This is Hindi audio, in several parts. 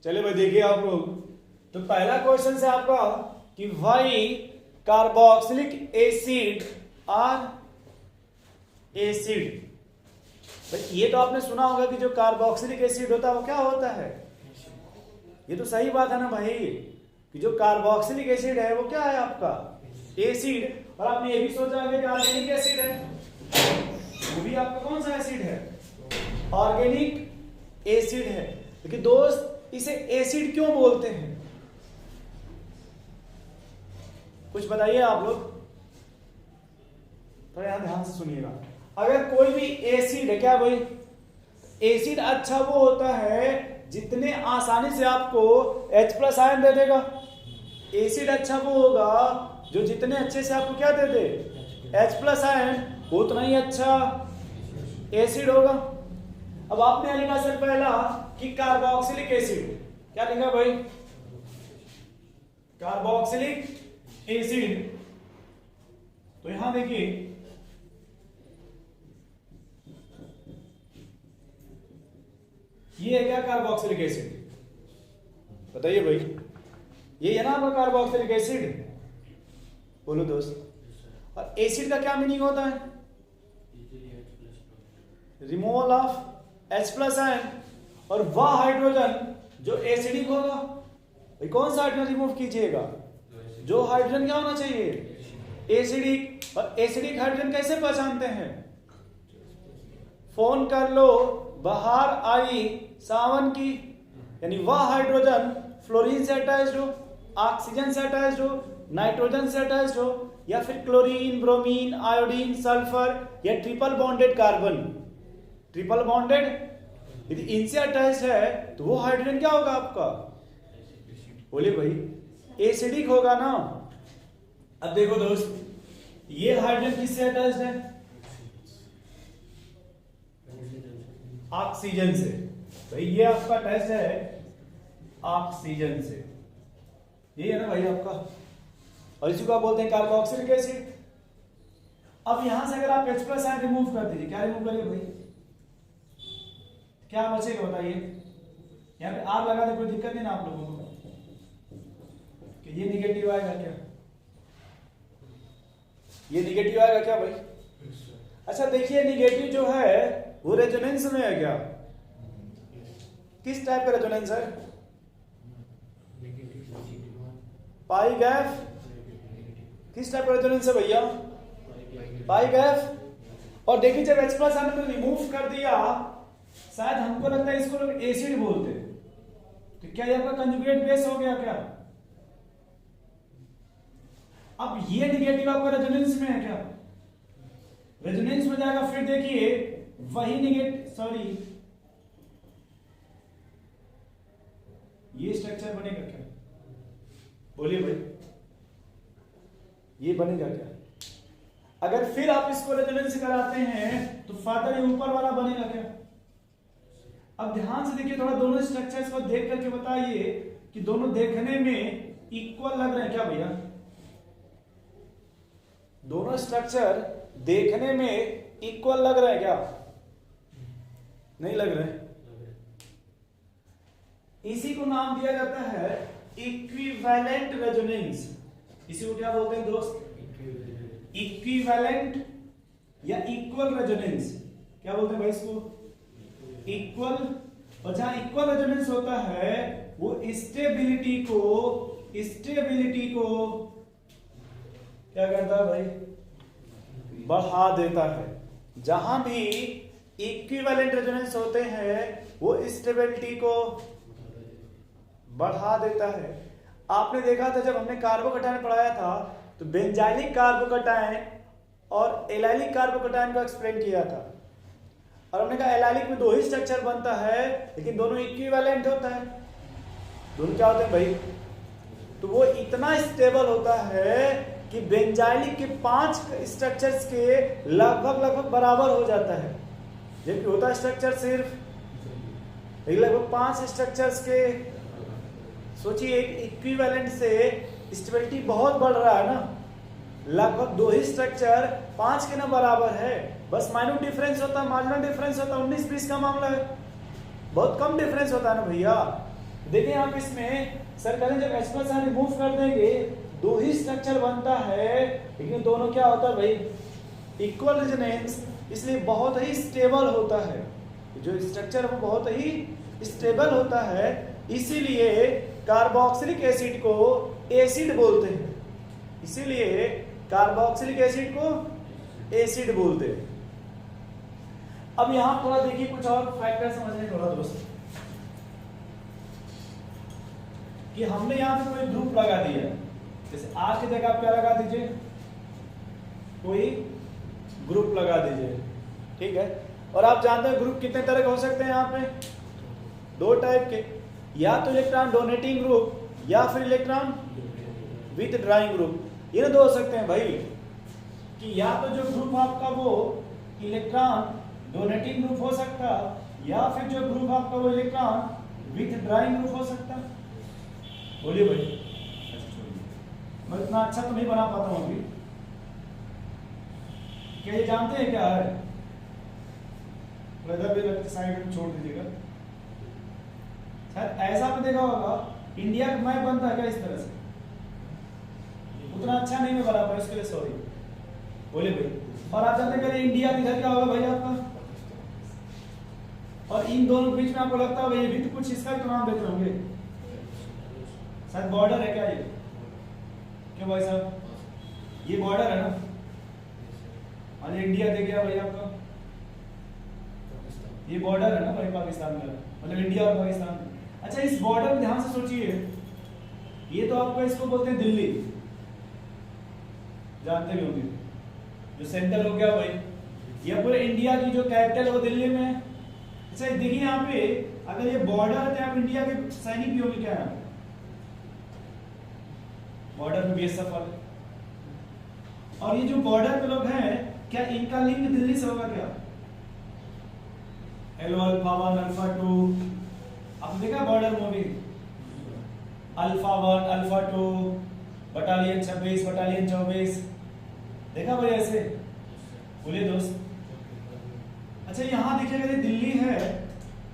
चलिए भाई देखिए आप लोग, तो पहला क्वेश्चन है आपका कि why carboxylic acid are acid. भाई ये तो आपने सुना होगा कि जो कार्बोक्सिलिक एसिड होता है वो क्या होता है। ये तो सही बात है ना भाई कि जो कार्बोक्सिलिक एसिड है वो क्या है आपका एसिड। और आपने ये भी सोचा होगा कि ऑर्गेनिक एसिड है, वो भी आपका कौन सा एसिड है, ऑर्गेनिक एसिड है। लेकिन दोस्त इसे एसिड क्यों बोलते हैं, कुछ बताइए आप लोग, तो यहां ध्यान से सुनिएगा। अगर कोई भी एसिड है, क्या भाई एसिड अच्छा वो होता है जितने आसानी से आपको H+ आयन दे देगा। एसिड अच्छा वो होगा जो जितने अच्छे से आपको क्या दे दे H+ आयन, उतना ही अच्छा एसिड होगा। अब आपने लिखा सर पहला कि कार्बोक्सिलिक एसिड, क्या लिखा भाई कार्बोक्सिलिक एसिड। तो यहां देखिए ये है क्या कार्बोक्सिलिक एसिड, बताइए भाई ये है ना आपका कार्बोक्सिलिक एसिड, बोलो दोस्त। और एसिड का क्या मीनिंग होता है, रिमूवल ऑफ H+ आयन। और वह हाइड्रोजन जो एसिडिक होगा, भाई कौन सा हाइड्रोजन रिमूव कीजिएगा, जो हाइड्रोजन क्या होना चाहिए एसिडिक। और एसिडिक हाइड्रोजन कैसे पहचानते हैं, फोन कर लो बाहर आई सावन की, यानी वह हाइड्रोजन फ्लोरीन से अटैच्ड हो, ऑक्सीजन से अटैच्ड हो, नाइट्रोजन से अटैच्ड हो, या फिर क्लोरीन, ब्रोमीन, आयोडीन, सल्फर या triple bonded carbon. Triple bonded यदि इनसे अटैच्ड है तो वो हाइड्रोजन क्या होगा आपका, बोलिए भाई एसिडिक होगा ना। अब देखो दोस्त ये हाइड्रोजन किससे अटैच्ड है, ऑक्सीजन से। भाई ये आपका टेस्ट है ऑक्सीजन से, ये है ना भाई आपका, और इसी को आप बोलते हैं कार्बोक्सिलिक एसिड। अब यहां से अगर आप H+ आयन रिमूव कर दीजिए, क्या रिमूव करिए भाई, क्या बचेगा बताइए। यहां पे R लगा दे कोई दिक्कत नहीं ना आप लोगों को, कि ये निगेटिव आएगा क्या, ये निगेटिव आएगा क्या भाई। अच्छा देखिए निगेटिव जो है वो रेजोनेंस में है क्या, किस टाइप का रेजोनेंस है, पाई गैप। किस टाइप का रेजोनेंस है भैया, पाई गैप। और देखिए जब H+ आयन रिमूव कर दिया, शायद हमको लगता है इसको लोग एसिड बोलते, तो क्या ये आपका कंजुगेट बेस हो गया क्या। अब ये निगेटिव आपका रेजोनेंस में है क्या, रेजोनेंस में जाएगा, फिर देखिए वही ये स्ट्रक्चर बनेगा क्या, बोलिए भाई ये बनेगा क्या। अगर फिर आप इसको रेजोनेंस कराते हैं तो फादर ये ऊपर वाला बनेगा क्या। अब ध्यान से देखिए थोड़ा, दोनों स्ट्रक्चर्स को देख करके बताइए कि दोनों देखने में इक्वल लग रहे हैं क्या भैया, दोनों स्ट्रक्चर देखने में इक्वल लग रहा है क्या, नहीं लग रहा है। इसी को नाम दिया जाता है इक्विवेलेंट रेजोनेंस। इसी को क्या बोलते हैं दोस्त, इक्विवेलेंट या इक्वल रेजोनेंस। क्या बोलते हैं भाई इसको, इक्वल। और जहां इक्वल रेजोनेंस होता है वो स्टेबिलिटी को क्या करता है भाई, बढ़ा देता है। जहां भी इक्विवेलेंट रेजोनेंस होते हैं वो स्टेबिलिटी को बढ़ा देता है। आपने देखा था जब हमने कार्बोकैटायन पढ़ाया था तो बेंजाइलिक कार्बोकैटायन और एलाइलिक कार्बोकैटायन को एक्सप्लेन किया था, और हमने कहा एलाइलिक में दो ही स्ट्रक्चर बनता है लेकिन दोनों इक्विवेलेंट होता है। दोनों क्या होते हैं भाई, तो वो इतना स्टेबल होता है कि बेंजाइलिक के 5 स्ट्रक्चर्स के लगभग बराबर हो जाता है, जबकि होता स्ट्रक्चर सिर्फ लगभग 5 स्ट्रक्चर्स के। सोचिए एक इक्विवेलेंट से स्टेबिलिटी बहुत बढ़ रहा है ना, लगभग 2 ही स्ट्रक्चर 5 के ना बराबर है, बस माइन्यूट डिफरेंस होता है, मार्जिनल डिफरेंस होता है, 19-20 का मामला है, बहुत कम डिफरेंस होता है ना भैया। देखिए आप इसमें सर कहते हैं जब H प्लस रिमूव कर देंगे दो ही स्ट्रक्चर बनता है, लेकिन दोनों क्या होता है भाई इक्वल रेजोनेंस, इसलिए बहुत ही स्टेबल होता है। जो स्ट्रक्चर है वो बहुत ही स्टेबल होता है, इसीलिए कार्बोक्सिलिक एसिड को एसिड बोलते हैं। इसीलिए कार्बोक्सिलिक एसिड को एसिड बोलते हैं। अब यहां थोड़ा देखिए कुछ और फैक्टर समझने थोड़ा दोस्त, कि हमने यहां पे कोई ग्रुप लगा दिया, जैसे आज की जगह आप क्या लगा दीजिए, कोई ग्रुप लगा दीजिए, ठीक है। और आप जानते हैं ग्रुप कितने तरह के हो सकते हैं, यहाँ पे दो टाइप के, या तो इलेक्ट्रॉन डोनेटिंग ग्रुप या फिर इलेक्ट्रॉन विथ ड्राइंग ग्रुप। ये ना दो हो सकते हैं भाई, कि या तो जो ग्रुप आपका वो इलेक्ट्रॉन डोनेटिंग ग्रुप हो सकता, या फिर जो ग्रुप आपका वो इलेक्ट्रॉन विथ ड्राइंग ग्रुप हो सकता। बोलिए भाई। अच्छा छोड़िए, मैं इतना अच्छा तो नहीं बना पाता हूँ अभी। क्या ये जानते हैं क्या है? इधर भी लगता साइड में छोड़ दीजिएगा। शायद ऐसा भी देखा होगा, इंडिया का मैप बनता है क्या इस तरह से? उतना अच्छा नहीं मैं बना पाया, उसके लिए सॉरी। बोलिए भाई। और आप जानते हैं इंडिया इधर क्या होगा भाई आपका, और इन दोनों के बीच में आपको लगता है भाई ये भी तो कुछ इसका तो नाम देते होंगे, शायद बॉर्डर है क्या ये? क्यों भाई साहब, ये बॉर्डर है ना, और इंडिया देख गया भाई आपका, ये बॉर्डर है ना भाई पाकिस्तान का, मतलब इंडिया और पाकिस्तान। अच्छा इस बॉर्डर में ध्यान से सोचिए, ये तो आपको इसको बोलते हैं दिल्ली, जानते भी होंगे, जो सेंट्रल हो गया भाई, ये पूरे इंडिया की जो कैपिटल है वो दिल्ली में है। अच्छा देखिए यहाँ पे अगर ये बॉर्डर है तो आप इंडिया के सैनिक भी होंगे क्या है, बॉर्डर पे बीएसएफ वाले, और ये जो बॉर्डर पे लोग हैं क्या इनका लिंक दिल्ली से होगा क्या? हेलो अल्फा 1 अल्फा 2, आपने देखा border movie, alpha 1 alpha 2 battalion 26 battalion 24, देखा भाई ऐसे? बोलिए दोस्त। अच्छा यहाँ देखिए अगर दिल्ली है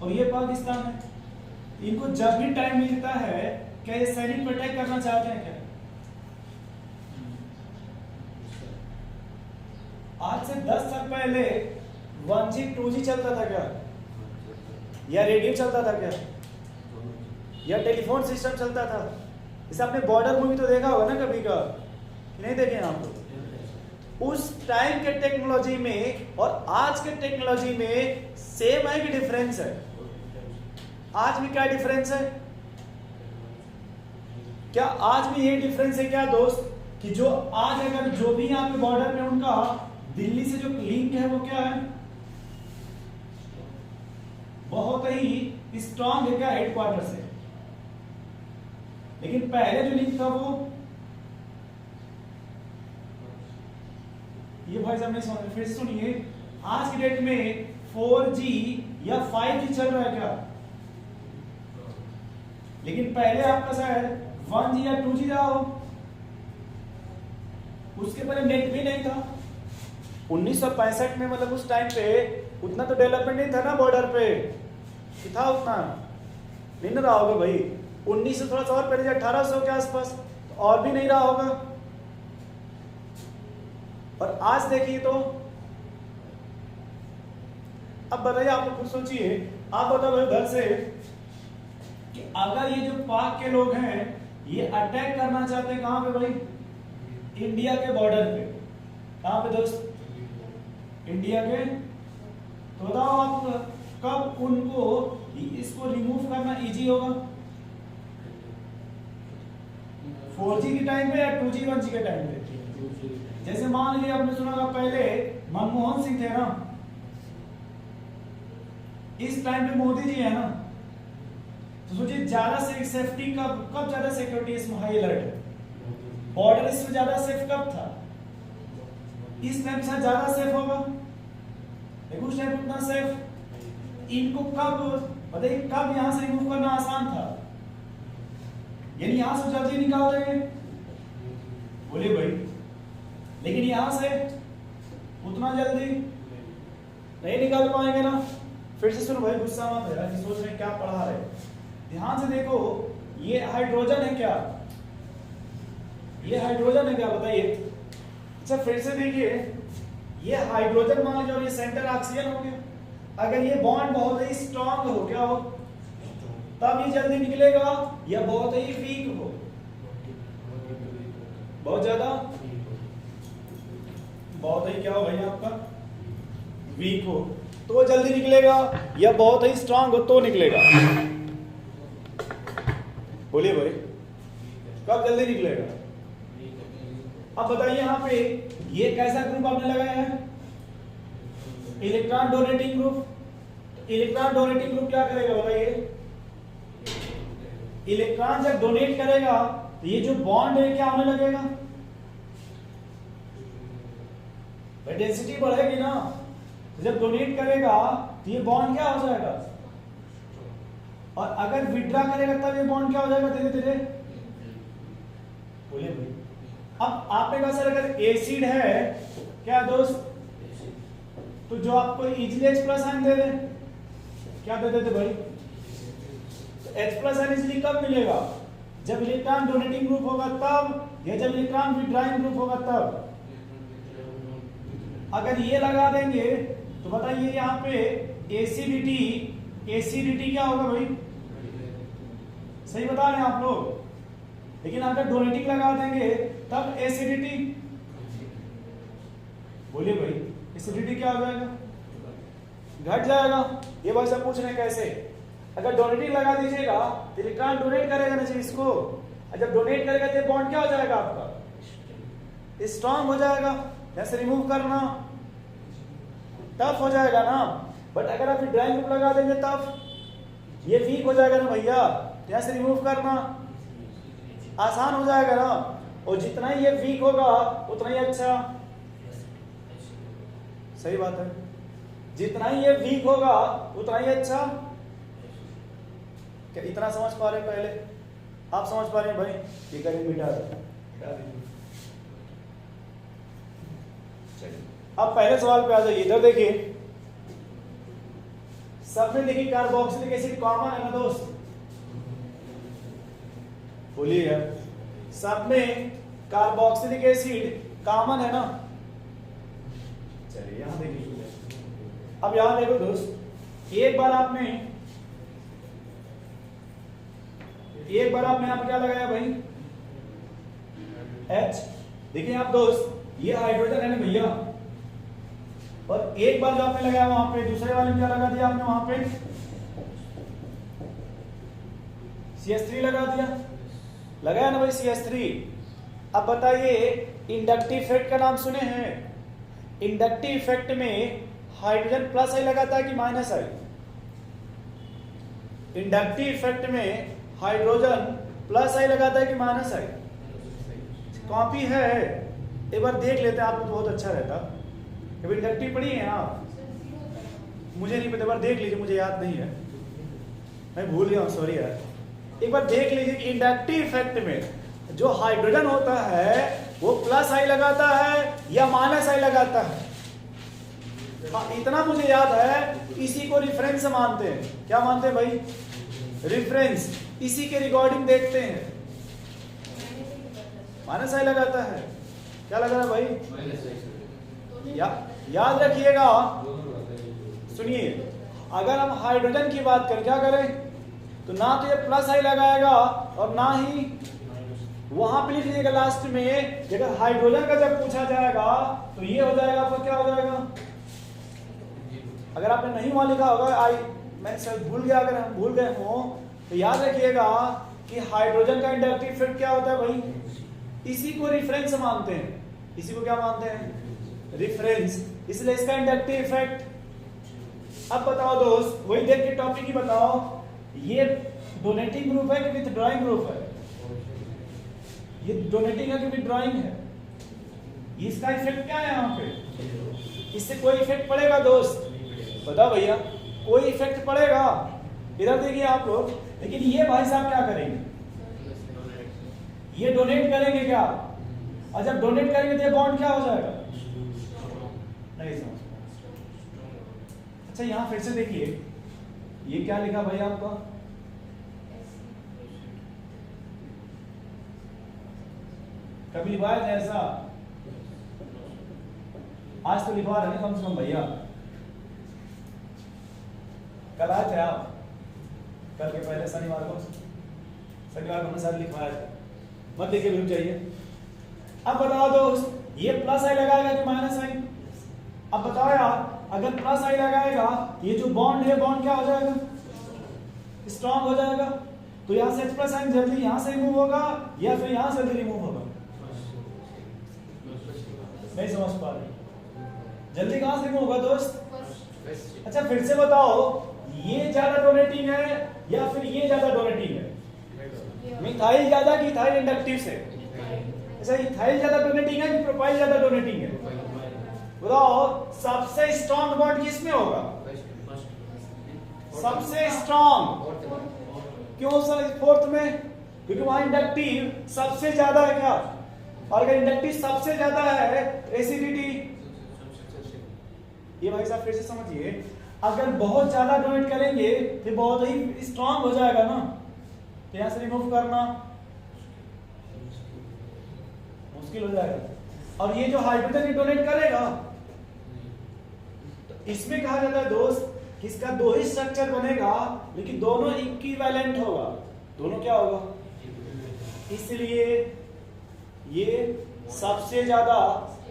और ये पाकिस्तान है, इनको जब भी टाइम मिलता है क्या ये सैनिक अटैक करना चाहते हैं क्या? आज से 10 साल पहले 1G 2G चलता था क्या, या रेडियो चलता था क्या, या टेलीफोन सिस्टम चलता था? इसे आपने बॉर्डर मूवी तो देखा होगा ना कभी का, नहीं देखे आप? उस टाइम के टेक्नोलॉजी में और आज के टेक्नोलॉजी में सेम है कि डिफरेंस है? आज भी क्या डिफरेंस है? क्या आज भी ये डिफरेंस है क्या दोस्त, कि जो आज अगर जो भी यहाँ पे बॉर्डर में उनका दिल्ली से जो लिंक है वो क्या है, बहुत ही स्ट्रांग है क्या हेडक्वार्टर से, लेकिन पहले जो लिंक था वो ये भाई साहब नहीं समझ, फिर सुनिए, आज की डेट में 4G या 5G चल रहा है क्या, लेकिन पहले आपका शायद 1G या 2G रहा हो, उसके पहले नेट भी नहीं था। 1965 में मतलब उस टाइम पे उतना तो डेवलपमेंट नहीं था ना बॉर्डर पे, कि था उतना नहीं रहा होगा भाई। 1900 थोड़ा सा और पहले 1800 के आसपास और भी नहीं रहा होगा। और आज देखिए तो अब बताइए, आप लोग खुद सोचिए, आप बताओ घर से कि अगर ये जो पाक के लोग हैं ये अटैक करना चाहते हैं कहां पे भाई, इंडिया के बॉर्डर पे, कहां पे दोस्त, इंडिया के, तो बताओ आप कब उनको इसको रिमूव करना इजी होगा, 4G के टाइम पे या 2G 1G के टाइम पे? जैसे मान लीजिए आपने सुना होगा पहले मनमोहन सिंह थे ना, इस टाइम पे मोदी जी है ना, तो सोचिए ज्यादा सेफ्टी कब ज्यादा सिक्योरिटी इसमें हाई अलर्ट है, बॉर्डर इसमें ज्यादा सेफ कब था, इस टाइम से ज्यादा सेफ होगा, लेकिन उस टाइम उतना सेफ, इनको कब बताइए कब यहां से रिमूव करना आसान था, यानी यहां से जल्दी निकाल देंगे, बोलिए भाई, लेकिन यहां से उतना जल्दी नहीं निकाल पाएंगे ना। फिर से सुनो भाई, गुस्सा मत है कि सोच रहे क्या पढ़ा रहे, ध्यान से देखो, ये हाइड्रोजन है क्या, ये हाइड्रोजन है क्या बताइए। अच्छा फिर से देखिए, ये हाइड्रोजन मान लीजिए और ये सेंटर ऑक्सीजन हो गया। अगर ये बॉन्ड बहुत ही स्ट्रांग हो, क्या हो, तब ये जल्दी निकलेगा, या बहुत ही वीक हो, बहुत ज्यादा, बहुत ही क्या हो भाई आपका, वीक हो तो जल्दी निकलेगा, या बहुत ही स्ट्रांग हो तो निकलेगा। बोलिए भाई, कब जल्दी निकलेगा। अब बताइए यहाँ पे ये कैसा ग्रुप आपने लगाया है, electron donating group. Electron donating group क्या करेगा बताइए, इलेक्ट्रॉन जब डोनेट करेगा तो ये जो बॉन्ड है क्या होने लगेगा, डेंसिटी बढ़ेगी ना। तो जब डोनेट करेगा तो ये बॉन्ड क्या हो जाएगा, और अगर विड्रा करेगा तब ये बॉन्ड क्या हो जाएगा धीरे धीरे। बोलिए भाई, अब आपने कहा सर अगर एसिड है क्या दोस्त, तो जो आपको इजिली H प्लस आयन दे दे, क्या दे देते भाई, तो H प्लस आयन इजिली कब मिलेगा, जब इलेक्ट्रॉन डोनेटिंग ग्रुप होगा तब, या जब इलेक्ट्रॉन विड्राइंग ग्रुप होगा तब। अगर ये लगा देंगे तो बताइए यहाँ पे एसिडिटी, एसिडिटी क्या होगा भाई, सही बता रहे हैं आप लोग। लेकिन अगर डोनेटिंग लगा देंगे तब एसिडिटी, बोलिए भाई एसिडिटी क्या हो जाएगा, घट जाएगा। ये भाई सब पूछ रहे हैं कैसे, अगर डोनेटिंग लगा दीजिएगा तो इलेक्ट्रॉन डोनेट करेगा ना इसको, और जब डोनेट करेगा तो बॉन्ड क्या हो जाएगा आपका, स्ट्रांग हो जाएगा, जैसे रिमूव करना टफ हो जाएगा ना। बट अगर आप ड्राइंग ग्रुप लगा देंगे तब ये वीक हो जाएगा ना भैया, जैसे रिमूव करना आसान हो जाएगा ना, और जितना ही ये वीक होगा उतना ही अच्छा, सही बात है, जितना ही ये वीक होगा उतना ही अच्छा। क्या इतना समझ पा रहे हैं, पहले आप समझ पा रहे हैं भाई, ये करें मिटा दीजिए। अब पहले सवाल पे आ जाइए, इधर देखिए, सब में देखिए कार्बोक्सिलिक एसिड कॉमन है ना दोस्त, बोलिए यार, सब में कार्बोक्सिलिक एसिड कॉमन है ना। चलिए यहां देखिए, अब यहां देखो दोस्त, एक बार आपने यहां पर क्या लगाया भाई, H। देखिए आप दोस्त, ये हाइड्रोजन है ना भैया, और एक बार जो आपने लगाया वहां पे, दूसरे वाले में क्या लगा दिया आपने, वहां पे CH3 लगा दिया, लगाया ना भाई CH3। अब बताइए इंडक्टिव इफेक्ट का नाम सुने हैं, इंडक्टिव इफेक्ट में हाइड्रोजन प्लस आई लगाता है कि माइनस आई, इंडक्टिव इफेक्ट में हाइड्रोजन प्लस आई लगाता है कि माइनस आई, कॉपी है, एक बार देख लेते हैं आप तो बहुत अच्छा रहता। कभी इंडक्टिव पढ़ी है आप, मुझे नहीं पता, बार देख लीजिए, मुझे याद नहीं है, मैं भूल गया हूँ, सॉरी यार। एक बार देख लीजिए कि इंडक्टिव इफेक्ट में जो हाइड्रोजन होता है वो प्लस आई लगाता है या माइनस आई लगाता है। हाँ, इतना मुझे याद है, इसी को रिफरेंस मानते हैं। क्या मानते हैं भाई, रिफरेंस, इसी के रिकॉर्डिंग देखते हैं, माइनस आई लगाता है, क्या लग रहा है भाई, याद रखिएगा। सुनिए, अगर हम हाइड्रोजन की बात करें, क्या करें, तो ना तो ये प्लस आई लगाएगा और ना ही वहां पे लिख लीजिएगा लास्ट में, अगर हाइड्रोजन का जब पूछा जाएगा तो ये हो जाएगा आपका, क्या हो जाएगा, अगर आपने नहीं वहां लिखा होगा, मैं सर भूल गया, अगर हम भूल गए हो तो याद रखिएगा कि हाइड्रोजन का इंडक्टिव इफेक्ट क्या होता है भाई, इसी को रिफरेंस मानते हैं, इसी को क्या मानते हैं, रिफरेंस, इसलिए इसका इंडक्टिव इफेक्ट। अब बताओ दोस्त, वही देख के टॉपिक ही बताओ, ये डोनेटिंग ग्रुप है कि विथड्रॉइंग ग्रुप है, ये डोनेटिंग है कि विथड्रॉइंग है, इसका इफेक्ट क्या है यहाँ पे, इससे कोई इफेक्ट पड़ेगा दोस्त, बताओ भैया, कोई इफेक्ट पड़ेगा, इधर देखिए आप लोग। लेकिन ये भाई साहब क्या करेंगे, ये डोनेट करेंगे क्या, और जब डोनेट करेंगे तो ये बॉन्ड क्या हो जाएगा, नहीं समझ। अच्छा यहाँ फिर से देखिए, ये क्या लिखा भाई आपका, कभी लिखवाया था ऐसा? आज तो लिखवा रहे हैं कम से कम भैया। कल आए थे आप? कल के पहले शनिवार को हमने सारे लिखवाया था। मत देखिए, रुक जाइए। अब बताओ दोस्त, ये प्लस आई लगाएगा कि माइनस आई? अब बताओ यार, अगर प्लस आई लगाएगा ये जो बॉन्ड है, बॉन्ड क्या हो जाएगा? स्ट्रॉन्ग हो जाएगा। तो यहाँ से H प्लस आयन जल्दी यहाँ से रिमूव होगा या फिर यहाँ से जल्दी रिमूव होगा? नहीं समझ पा रहे? जल्दी कहाँ से रिमूव होगा दोस्त? अच्छा फिर से बताओ, ये ज्यादा डोनेटिंग है या फिर ये ज्यादा डोनेटिंग है? मिथाइल ज्यादा कि इथाइल इंडक्टिव से? अच्छा इथाइल ज्यादा डोनेटिंग है कि प्रोपाइल ज्यादा डोनेटिंग है? बताओ सबसे स्ट्रॉन्ग बॉन्ड किसमें होगा? सबसे स्ट्रॉन्ग। क्यों सर फोर्थ में? क्योंकि वहां इंडक्टिव सबसे ज्यादा है क्या? और अगर इंडक्टिव सबसे ज्यादा है एसिडिटी, ये भाई साहब फिर से समझिए, अगर बहुत ज्यादा डोनेट करेंगे तो बहुत ही स्ट्रॉन्ग हो जाएगा ना, तो यहां से रिमूव करना मुश्किल हो जाएगा। और ये जो हाइड्रोजन डोनेट करेगा तो इसमें कहा जाता है दोस्त कि इसका दो ही स्ट्रक्चर बनेगा लेकिन दोनों इक्विवेलेंट होगा। दोनों क्या होगा? इसलिए ये सबसे ज्यादा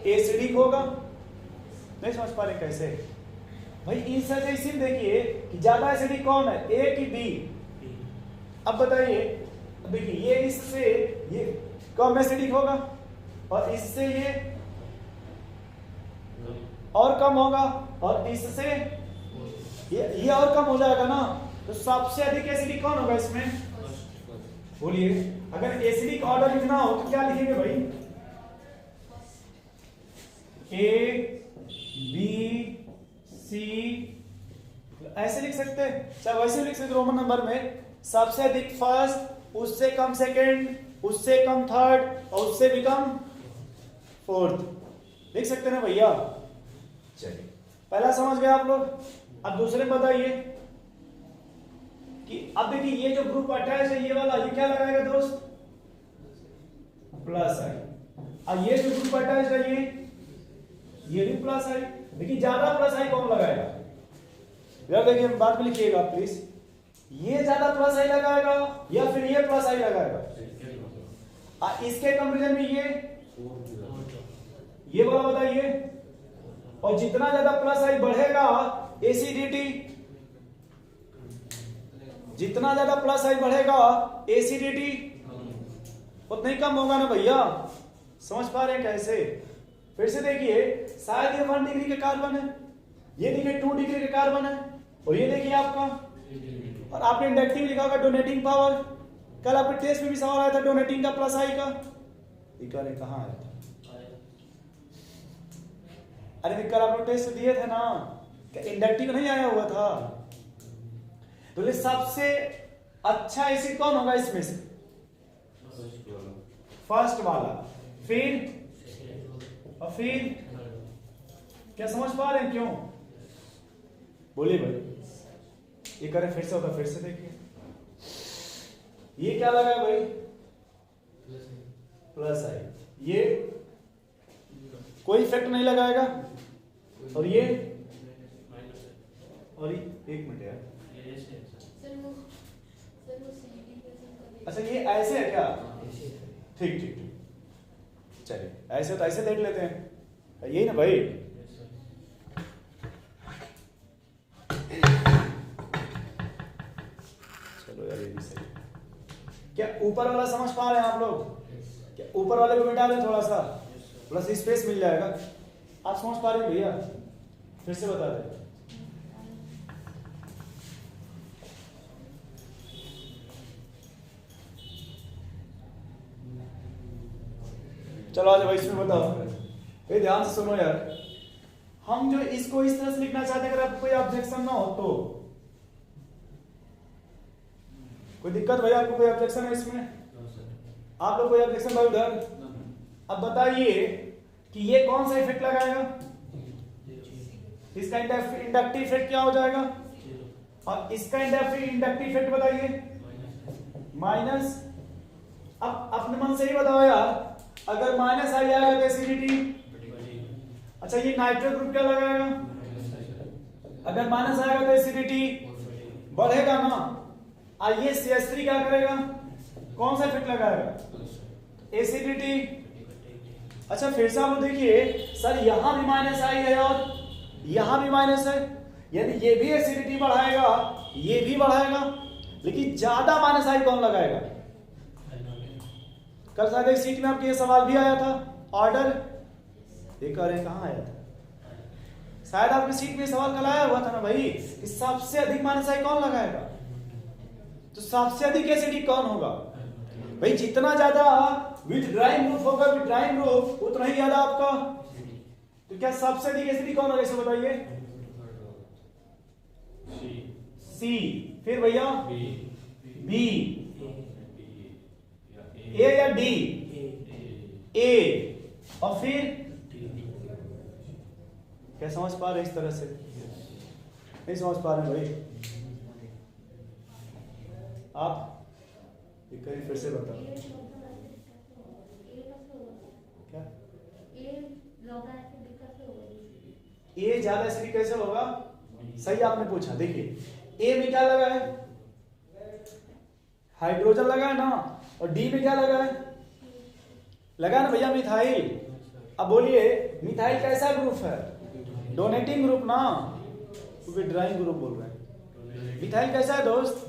एसिडिक होगा। नहीं समझ पा रहे कैसे? भाई इस सजेशन देखिए कि ज्यादा एसिडिक कौन है, ए कि बी? अब बताइए, देखिए ये इससे ये कम एसिडिक होगा और इससे ये और कम होगा और इससे ये और कम हो जाएगा ना। तो सबसे अधिक एसिडिक कौन होगा इसमें? बोलिए, अगर एसिडिक ऑर्डर लिखना हो तो क्या लिखेंगे भाई? ए बी सी ऐसे लिख सकते हैं, चाहे वैसे लिख सकते। रोमन नंबर में सबसे अधिक फर्स्ट, उससे कम सेकंड, उससे कम थर्ड और उससे भी कम फोर्थ लिख सकते हैं ना भैया? चलिए पहला समझ गए आप लोग। अब दूसरे बताइए कि अब देखिए ये जो ग्रुप अटैच है ये वाला, ये क्या लगाएगा दोस्त? प्लस आई। और ये जो ग्रुप अटैच है ये भी प्लस आई। देखिए ज्यादा प्लस आई कौन लगाएगा? यार देखिए बाद में लिखिएगा प्लीज, ये ज्यादा प्लस आई लगाएगा या फिर ये प्लस आई लगाएगा? इसके कंपैरिजन में ये वाला बताइए। और जितना ज्यादा प्लस आई बढ़ेगा एसिडिटी, जितना ज्यादा प्लस आई बढ़ेगा एसिडिटी उतना ही कम होगा ना भैया? समझ पा रहे हैं कैसे? फिर से देखिए, शायद ये 1 डिग्री का कार्बन है, ये देखिए 2 डिग्री का कार्बन है और ये देखिए आपका, और आपने इंडक्टिव लिखा होगा डोनेटिंग पावर। कल आपके टेस्ट में भी सवाल आया था डोनेटिंग का प्लस आई का, कहां आया था? अरे कल आप लोग टेस्ट दिए थे ना, क्या इंडक्टिव नहीं आया हुआ था? तो ये सबसे अच्छा एसिड कौन होगा इसमें से? फर्स्ट वाला, फिर और फिर। क्या समझ पा रहे हैं क्यों? बोलिए भाई। ये करें फिर से होगा, फिर से देखिए। ये क्या लगा भाई? प्लस आई। ये कोई इफेक्ट नहीं लगाएगा और ये एक मिनट यार, अच्छा ये ऐसे है क्या? ठीक ठीक ठीक, चलिए ऐसे तो ऐसे देख लेते हैं, यही ना भाई? चलो यार ये भी सही। क्या ऊपर वाला समझ पा रहे हैं आप लोग? क्या ऊपर वाले को मिटा दें थोड़ा सा, प्लस स्पेस मिल जाएगा। आप समझ पा रहे हैं भैया? फिर से बता दें। चलो आज भाई इसमें बताओ, ये ध्यान से सुनो यार। हम जो इसको इस तरह से लिखना चाहते हैं, अगर आपको कोई ऑब्जेक्शन ना हो तो। कोई दिक्कत भैया? आपको कोई ऑब्जेक्शन है इसमें? आप लोग कोई ऑब्जेक्शन भाई उधर? अब बताइए कि ये कौन सा इफेक्ट लगाएगा? इसका इंडक्टिव इफेक्ट क्या हो जाएगा? और इसका इंडक्टिव इफेक्ट बताइए, माइनस। अब अपने मन से ही बताओ यार, अगर माइनस आई आएगा तो एसिडिटी। अच्छा ये नाइट्रो ग्रुप क्या लगाएगा? अगर माइनस आएगा तो एसिडिटी बढ़ेगा ना। आइए CH3 क्या करेगा? कौन सा इफेक्ट लगाएगा? एसिडिटी। अच्छा फिर से आप देखिए सर यहां भी माइनस आई है और यहां भी माइनस है, यानी ये भी एसिडिटी बढ़ाएगा, ये भी बढ़ाएगा, लेकिन ज्यादा माइनस आई कौन लगाएगा? कल शायद एक सीट में आपके ये सवाल भी आया था, ऑर्डर एक और कहां आया था? शायद आपकी सीट में सवाल कल आया हुआ था ना भाई कि सबसे अधिक माइनस आई कौन लगाएगा? तो सबसे अधिक एसिडिक कौन होगा भाई? जितना ज्यादा विथड्राइंग ग्रुप होगा, विथड्राइंग ग्रुप उतना ही ज्यादा आपका। तो क्या सबसे अधिक एसिडिक कौन होगा इसे बताइए? सी। फिर भैया बी, ए या डी? ए। और फिर क्या समझ पा रहे इस तरह से? नहीं समझ पा रहे भाई आप? कहीं फिर से बताओ क्या? ए ज्यादा एसिडिक कैसे होगा? सही आपने पूछा। देखिए ए में क्या लगा है? हाइड्रोजन लगा है ना, और डी में क्या लगा है? लगा ना भैया मिथाइल। अब बोलिए मिथाइल कैसा ग्रुप है? डोनेटिंग ग्रुप ना, विथड्राइंग ग्रुप बोल रहे हैं। मिथाइल कैसा है दोस्त?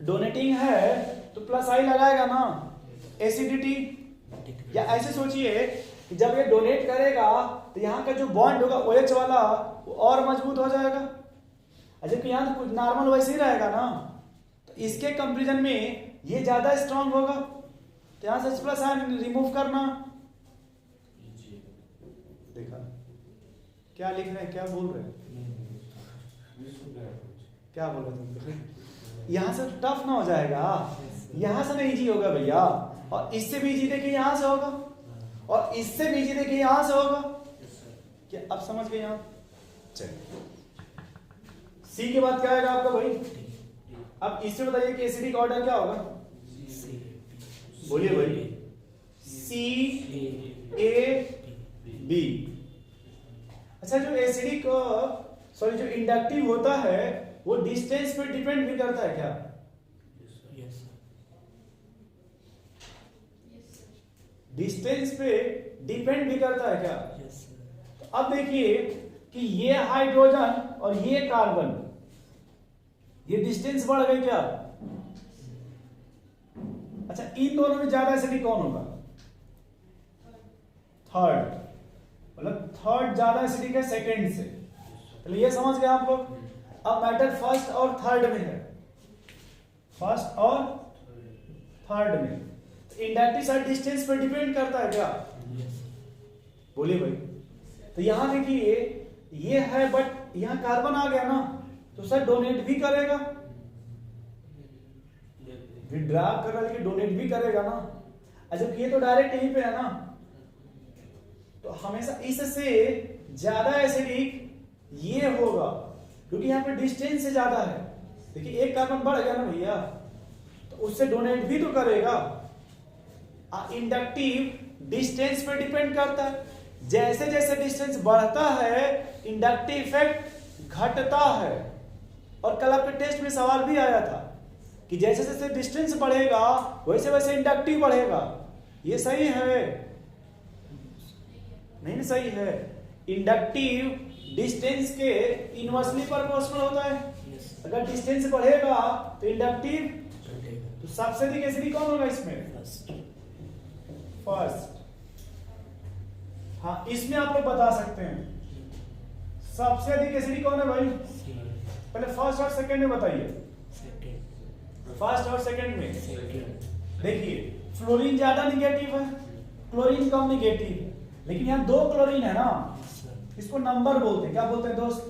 डोनेटिंग है, तो प्लस आई लगाएगा ना, एसिडिटी। या ऐसे सोचिए कि जब ये डोनेट करेगा तो यहाँ का जो बॉन्ड होगा OH वाला वो और मजबूत हो जाएगा, जबकि यहाँ तो कुछ नॉर्मल वैसे ही रहेगा ना। तो इसके कंपैरिजन में ये ज्यादा स्ट्रांग होगा, तो यहाँ से प्लस आयन रिमूव करना। देखा क्या लिख रहे हैं, क्या बोल रहे हैं, क्या बोल रहे थे? यहां से टफ ना हो जाएगा, यहां से नहीं इजी होगा भैया, और इससे भी इजी देखिए यहां से होगा, और इससे भी इजी देखिए यहां से होगा। क्या अब समझ गए यहां? चलिए सी के बाद क्या आएगा आपका भाई? अब इससे बताइए कि एसिडिक ऑर्डर क्या होगा? बोलिए भाई। सी ए बी। अच्छा जो एसिडिक सॉरी जो इंडक्टिव होता है वो डिस्टेंस पे डिपेंड भी करता है क्या? डिस्टेंस पे डिपेंड भी करता है क्या? तो अब देखिए कि ये हाइड्रोजन और ये कार्बन, ये डिस्टेंस बढ़ गई क्या? अच्छा इन दोनों में ज्यादा एसिडिक कौन होगा? थर्ड, मतलब थर्ड ज्यादा एसिडिक है सेकंड से। तो ये समझ गए आप लोग। अब मैटर फर्स्ट और थर्ड में है, फर्स्ट और थर्ड में। इंडक्टिव साइड डिस्टेंस पर डिपेंड करता है क्या? बोलिए भाई। तो यहां देखिए ये है, बट यहां कार्बन आ गया ना, तो सर डोनेट भी करेगा, विड्रा कर रहा है लेकिन डोनेट भी करेगा ना। अच्छा ये तो डायरेक्ट यहीं पे है ना, तो हमेशा इससे ज्यादा एसिडिक ये होगा, क्योंकि यहाँ पे डिस्टेंस से ज्यादा है। देखिए एक कार्बन बढ़ गया ना भैया, तो उससे डोनेट भी तो करेगा। इंडक्टिव डिस्टेंस पे डिपेंड करता है, जैसे जैसे डिस्टेंस बढ़ता है इंडक्टिव इफेक्ट घटता है। और कल आपके टेस्ट में सवाल भी आया था कि जैसे जैसे डिस्टेंस बढ़ेगा वैसे वैसे इंडक्टिव बढ़ेगा। ये सही है? नहीं सही है। इंडक्टिव डिस्टेंस के इनवर्सली प्रोपोर्शनल होता है। अगर डिस्टेंस बढ़ेगा तो इंडक्टिव, तो सबसे अधिक एसिडिक कौन होगा इसमें? फर्स्ट। हाँ इसमें आप लोग बता सकते हैं सबसे अधिक एसिडिक कौन है भाई? पहले फर्स्ट और सेकंड में बताइए। फर्स्ट और सेकंड में देखिए फ्लोरीन ज्यादा निगेटिव है, क्लोरीन कम निगेटिव है, लेकिन यहाँ दो क्लोरीन है ना, इसको नंबर बोलते हैं। क्या बोलते हैं दोस्त?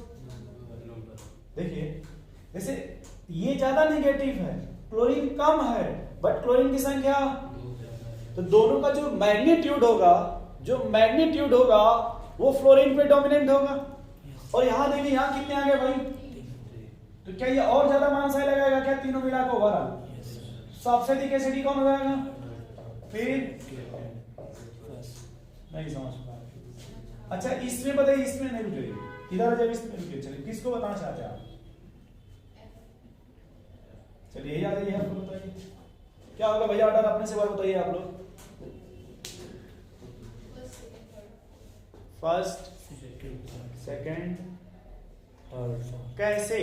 देखिए जैसे ये ज्यादा निगेटिव है, क्लोरीन कम है, बट क्लोरीन की संख्या, तो दोनों का जो मैग्नीट्यूड होगा वो फ्लोरीन पे डोमिनेंट होगा। और यहां देखिए यहां कितने आ गए भाई? तो क्या ये और ज्यादा मानसाई लगाएगा क्या? तीनों मिला के ओवरऑल सबसे अधिक एसिडिक कौन हो जाएगा? फिर नहीं समझ पा रहे। अच्छा इसमें बताइए, इसमें नहीं रुके इधर, जब इसमें रुके, चलिए किसको बताना चाहते हैं आप? चलिए यही आ जाइए, आपको बताइए क्या होगा भैया ऑर्डर, अपने से बात बताइए आप लोग। First, second, third. कैसे?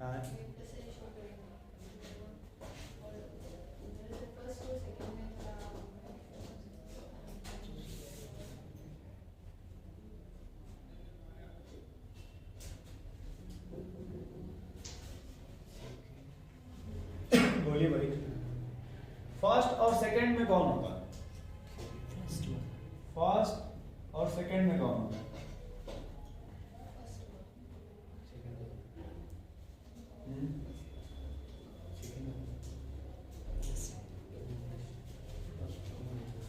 हाँ बोलिए भाई, फर्स्ट और सेकंड में कौन होगा? फर्स्ट और सेकंड में कौन होगा?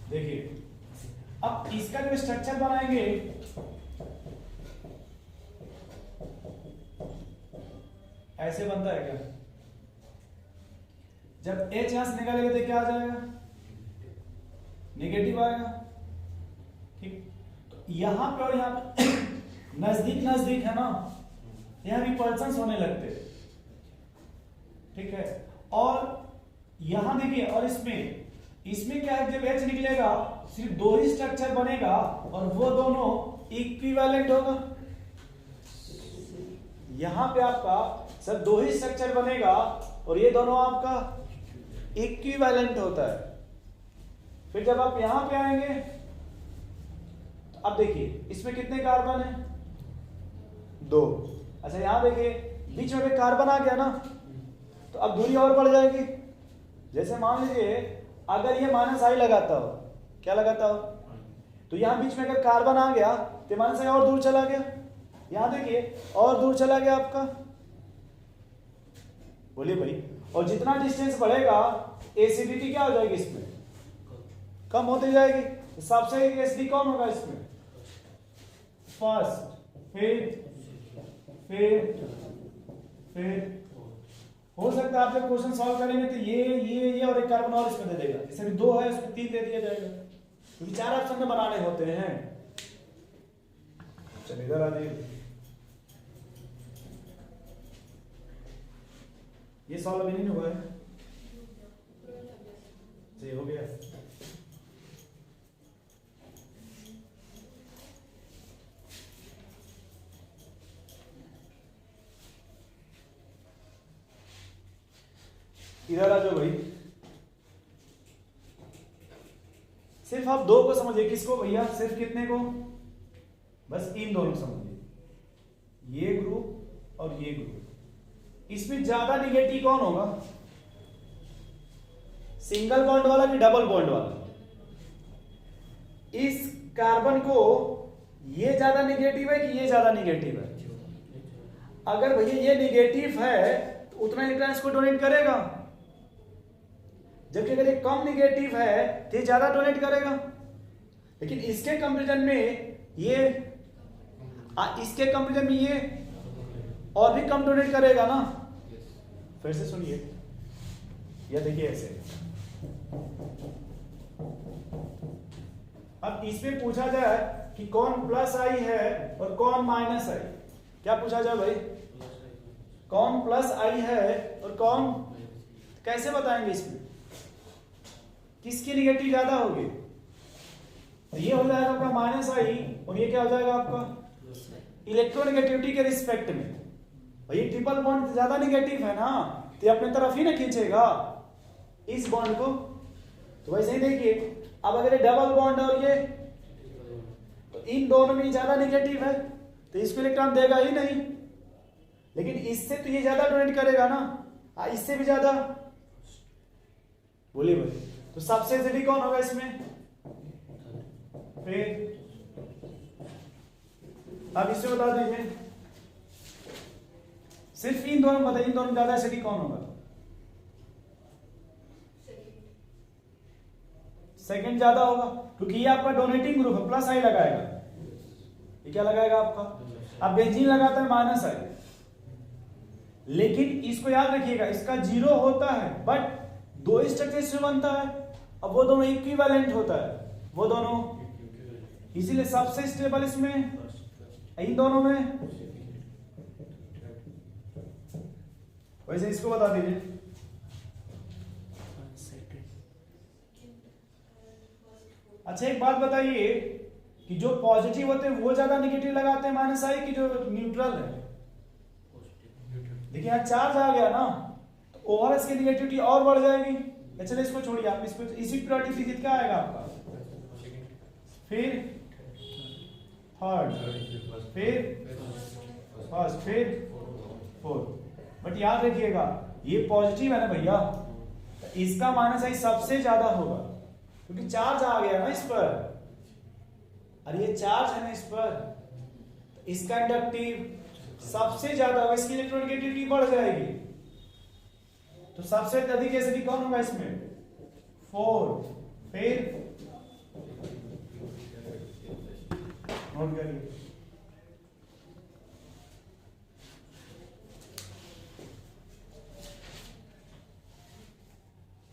देखिए अब इसका जो स्ट्रक्चर बनाएंगे, ऐसे बनता है क्या? जब H यहां से निकालेंगे तो क्या आ जाएगा? नेगेटिव आएगा। ठीक, तो यहां पे और यहां पे नजदीक नजदीक है ना, यहां रिपल्शंस होने लगते हैं। ठीक है, और यहां देखिए, और इसमें क्या है, जब H निकलेगा सिर्फ दो ही स्ट्रक्चर बनेगा और वो दोनों इक्विवेलेंट होगा। यहां पे आपका सब दो ही स्ट्रक्चर बनेगा और ये दोनों आपका इक्विवेलेंट होता है। फिर जब आप यहां पे आएंगे तो अब देखिए इसमें कितने कार्बन है? 2। अच्छा यहां देखिए बीच में कार्बन आ गया ना, तो अब दूरी और बढ़ जाएगी। जैसे मान लीजिए अगर ये -i लगाता हो, क्या लगाता हो, तो यहां बीच में अगर कार्बन आ गया तो -i और दूर चला गया। यहां देखिए और दूर चला गया आपका। बोलिए भाई, और जितना डिस्टेंस बढ़ेगा एसिडिटी क्या हो जाएगी? इसमें कम होती जाएगी। सबसे एसिडिक कौन होगा इसमें? फर्स्ट, फिर हो सकता है आप जब क्वेश्चन सॉल्व करेंगे तो ये और एक कार्बन और इसमें दे देगा। इसमें भी 2 है, उसमें 3 दे दिया जाएगा, क्योंकि 4 ऑप्शन में बनाने होते हैं। चलिए इधर आ जाइए, ये सॉल्व अभी नहीं हुआ है। सही हो गया। इधर आ जाओ भाई, सिर्फ आप 2 को समझिए। किसको भैया? सिर्फ कितने को? बस इन दोनों समझिए, ये ग्रुप और ये ग्रुप। इसमें ज्यादा निगेटिव कौन होगा? सिंगल बॉन्ड वाला कि डबल बॉन्ड वाला? इस कार्बन को ये ज्यादा निगेटिव है कि ये ज्यादा निगेटिव है? अगर भैया ये निगेटिव है तो उतना इलेक्ट्रॉन इसको डोनेट करेगा, जबकि अगर ये कम निगेटिव है तो ये ज्यादा डोनेट करेगा। लेकिन इसके कंपैरिजन में ये और भी कम डोनेट करेगा ना। फिर से सुनिए, यह देखिए ऐसे। अब इसमें पूछा जाए कि कौन +i है और कौन -i, क्या पूछा जाए भाई? कौन +i है और कौन, कैसे बताएंगे इसमें किसकी निगेटिव ज्यादा होगी? तो ये हो जाएगा आपका -i और ये क्या हो जाएगा आपका इलेक्ट्रोनेगेटिविटी के रिस्पेक्ट में। भाई ट्रिपल बॉन्ड ज्यादा निगेटिव है ना, तो ये अपने तरफ ही ना खींचेगा इस बॉन्ड को। तो वैसे ही देखिए, अब अगर ये डबल बॉन्ड और ये, तो इन दोनों में ज्यादा निगेटिव है तो इसको इलेक्ट्रॉन देगा ही नहीं। लेकिन इससे तो ये ज्यादा डोनेट करेगा ना, इससे भी ज्यादा। बोलिए भाई, तो सबसे एसिडिक कौन होगा इसमें? फिर अब इससे बता दीजिए, सिर्फ इन दोनों बताइए, इन दोनों ज्यादा एसिडिक कौन होगा? सेकंड ज्यादा होगा, क्योंकि ये आपका डोनेटिंग ग्रुप है, +i लगाएगा। ये क्या लगाएगा आपका? अब बेंजीन लगाता है -i, लेकिन इसको याद रखिएगा, इसका 0 होता है बट दो स्ट्रक्चर से बनता है। अब वो दोनों इक्विवेलेंट होता है, वो दोनों, इसीलिए सबसे स्टेबल इसमें इन दोनों में। वैसे इसको बता दीजिए। अच्छा एक बात बताइए कि जो पॉजिटिव होते हैं वो ज्यादा नेगेटिव लगाते हैं माइनस आई कि जो न्यूट्रल है? देखिए यहाँ चार्ज आ गया ना, तो ओवर इसकी नेगेटिविटी और बढ़ जाएगी। चलिए इसको छोड़िए, आप इसको इसी प्रायोरिटी से क्या आएगा आपका, फिर थर्ड, फिर फर्स्ट, फिर फोर्थ। बट याद रखिएगा ये पॉजिटिव है ना भैया, तो इसका माइनस आई सबसे ज्यादा होगा क्योंकि चार्ज आ गया ना इस पर, और ये चार्ज है ना इस पर, तो इसका इंडक्टिव सबसे ज्यादा होगा, इसकी इलेक्ट्रोनेगेटिविटी बढ़ जाएगी। तो सबसे अधिक एसिडिक कौन होगा इसमें, 4, फिर नोट करिए